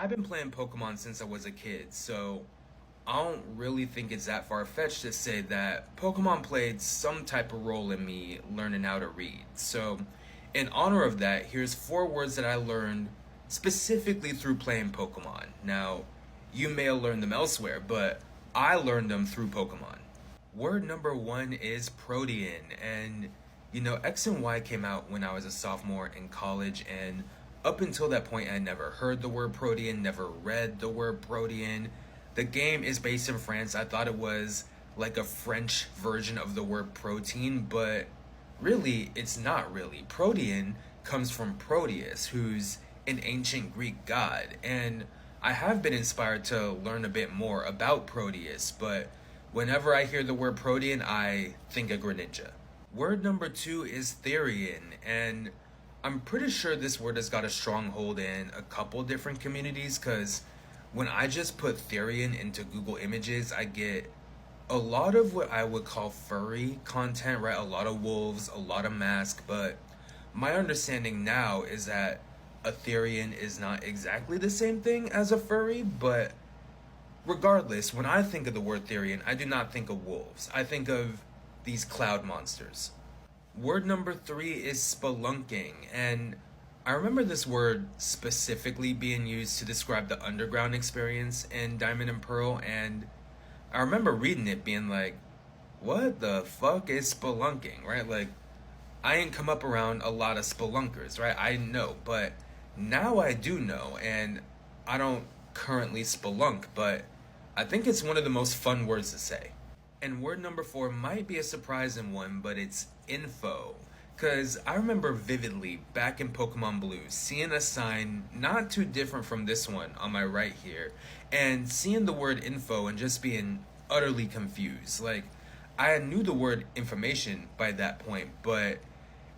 I've been playing Pokemon since I was a kid, so I don't really think it's that far-fetched to say that Pokemon played some type of role in me learning how to read. So, in honor of that, here's four words that I learned specifically through playing Pokemon. Now, you may have learned them elsewhere, but I learned them through Pokemon. Word number one is Protean. And, X and Y came out when I was a sophomore in college. And up until that point, I never heard the word Protean, never read the word Protean. The game is based in France. I thought it was like a French version of the word protein, but really, it's not really. Protean comes from Proteus, who's an ancient Greek god. And I have been inspired to learn a bit more about Proteus, but whenever I hear the word Protean, I think of Greninja. Word number two is Therian, and I'm pretty sure this word has got a strong hold in a couple different communities because when I just put Therian into Google Images, I get a lot of what I would call furry content, right? A lot of wolves, a lot of masks, but my understanding now is that a Therian is not exactly the same thing as a furry, but regardless, when I think of the word Therian, I do not think of wolves. I think of these cloud monsters. Word number three is spelunking, and I remember this word specifically being used to describe the underground experience in Diamond and Pearl, and I remember reading it being like, what the fuck is spelunking, right? Like, I ain't come up around a lot of spelunkers, right? I know, but now I do know, and I don't currently spelunk, but I think it's one of the most fun words to say. And word number four might be a surprising one, but it's info. Because I remember vividly back in Pokemon Blue seeing a sign not too different from this one on my right here and seeing the word info and just being utterly confused. Like, I knew the word information by that point, but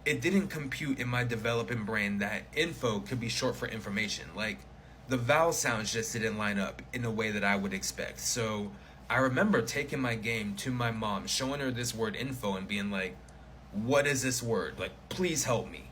it didn't compute in my developing brain that info could be short for information. Like, the vowel sounds just didn't line up in a way that I would expect. So I remember taking my game to my mom, showing her this word info and being like, what is this word? Like, please help me.